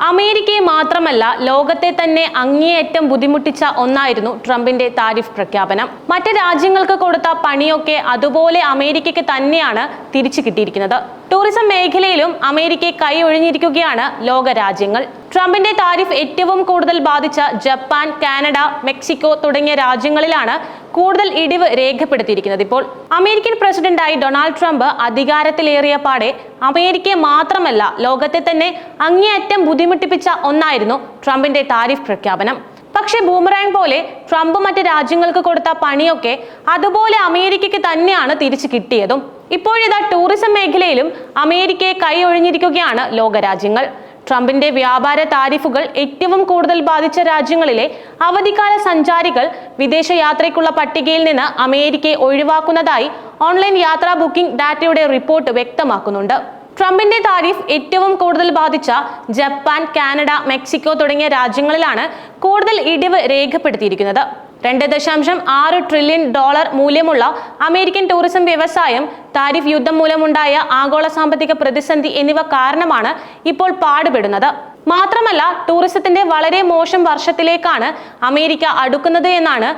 അമേരിക്കയെ മാത്രമല്ല ലോകത്തെ തന്നെ അങ്ങേയറ്റം ബുദ്ധിമുട്ടിച്ച ഒന്നായിരുന്നു ട്രംപിന്റെ താരിഫ് പ്രഖ്യാപനം. മറ്റ് രാജ്യങ്ങൾക്ക് കൊടുത്ത പണിയൊക്കെ അതുപോലെ അമേരിക്കയ്ക്ക് തന്നെയാണ് തിരിച്ചു കിട്ടിയിരിക്കുന്നത്. ടൂറിസം മേഖലയിലും അമേരിക്കയെ കൈ ഒഴിഞ്ഞിരിക്കുകയാണ് ലോക രാജ്യങ്ങൾ. ട്രംപിന്റെ താരിഫ് ഏറ്റവും കൂടുതൽ ബാധിച്ച ജപ്പാൻ, കാനഡ, മെക്സിക്കോ തുടങ്ങിയ രാജ്യങ്ങളിലാണ് കൂടുതൽ ഇടിവ് രേഖപ്പെടുത്തിയിരിക്കുന്നത്. ഇപ്പോൾ അമേരിക്കൻ പ്രസിഡന്റായി ഡൊണാൾഡ് ട്രംപ് അധികാരത്തിലേറിയ പാടെ അമേരിക്കയെ മാത്രമല്ല ലോകത്തെ തന്നെ അങ്ങേയറ്റം ബുദ്ധിമുട്ടിപ്പിച്ച ഒന്നായിരുന്നു ട്രംപിന്റെ താരിഫ് പ്രഖ്യാപനം. പക്ഷേ ബൂമറാങ് പോലെ ട്രംപ് മറ്റ് രാജ്യങ്ങൾക്ക് കൊടുത്ത പണിയൊക്കെ അതുപോലെ അമേരിക്കയ്ക്ക് തന്നെയാണ് തിരിച്ചു കിട്ടിയതും. ഇപ്പോഴിതാ ടൂറിസം മേഖലയിലും അമേരിക്കയെ കൈ ഒഴിഞ്ഞിരിക്കുകയാണ് ലോകരാജ്യങ്ങൾ. ട്രംപിന്റെ വ്യാപാര താരിഫുകൾ ഏറ്റവും കൂടുതൽ ബാധിച്ച രാജ്യങ്ങളിലെ അവധിക്കാല സഞ്ചാരികൾ വിദേശ യാത്രയ്ക്കുള്ള പട്ടികയിൽ നിന്ന് അമേരിക്കയെ ഒഴിവാക്കുന്നതായി ഓൺലൈൻ യാത്രാ ബുക്കിംഗ് ഡാറ്റയുടെ റിപ്പോർട്ട് വ്യക്തമാക്കുന്നുണ്ട്. ട്രംപിന്റെ താരിഫ് ഏറ്റവും കൂടുതൽ ബാധിച്ച ജപ്പാൻ, കാനഡ, മെക്സിക്കോ തുടങ്ങിയ രാജ്യങ്ങളിലാണ് കൂടുതൽ ഇടിവ് രേഖപ്പെടുത്തിയിരിക്കുന്നത്. 2.6 ട്രില്യൺ ഡോളർ മൂല്യമുള്ള അമേരിക്കൻ ടൂറിസം വ്യവസായം, താരിഫ് യുദ്ധം മൂലമുണ്ടായ ആഗോള സാമ്പത്തിക പ്രതിസന്ധി എന്നിവ കാരണമാണ് ഇപ്പോൾ പാടുപെടുന്നത്. മാത്രമല്ല ടൂറിസത്തിന്റെ വളരെ മോശം വർഷത്തിലേക്കാണ് അമേരിക്ക അടുക്കുന്നത് എന്നാണ്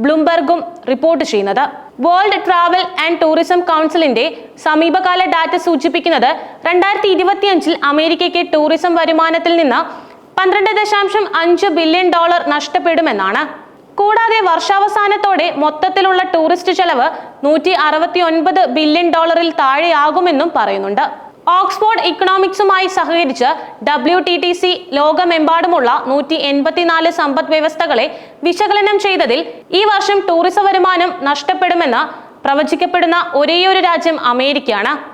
ബ്ലൂംബെർഗും റിപ്പോർട്ട് ചെയ്യുന്നത്. വേൾഡ് ട്രാവൽ ആൻഡ് ടൂറിസം കൗൺസിലിന്റെ സമീപകാല ഡാറ്റ സൂചിപ്പിക്കുന്നത് 2025 അമേരിക്കയ്ക്ക് ടൂറിസം വരുമാനത്തിൽ നിന്ന് 12.5 ബില്യൺ ഡോളർ നഷ്ടപ്പെടുമെന്നാണ്. കൂടാതെ വർഷാവസാനത്തോടെ മൊത്തത്തിലുള്ള ടൂറിസ്റ്റ് ചെലവ് 169 ബില്യൺ ഡോളറിൽ താഴെയാകുമെന്നും പറയുന്നുണ്ട്. ഓക്സ്ഫോർഡ് ഇക്കണോമിക്സുമായി സഹകരിച്ച് WTTC ലോകമെമ്പാടുമുള്ള 184 സമ്പദ് വ്യവസ്ഥകളെ വിശകലനം ചെയ്തതിൽ ഈ വർഷം ടൂറിസം വരുമാനം നഷ്ടപ്പെടുമെന്ന് പ്രവചിക്കപ്പെടുന്ന ഒരേയൊരു രാജ്യം അമേരിക്കയാണ്.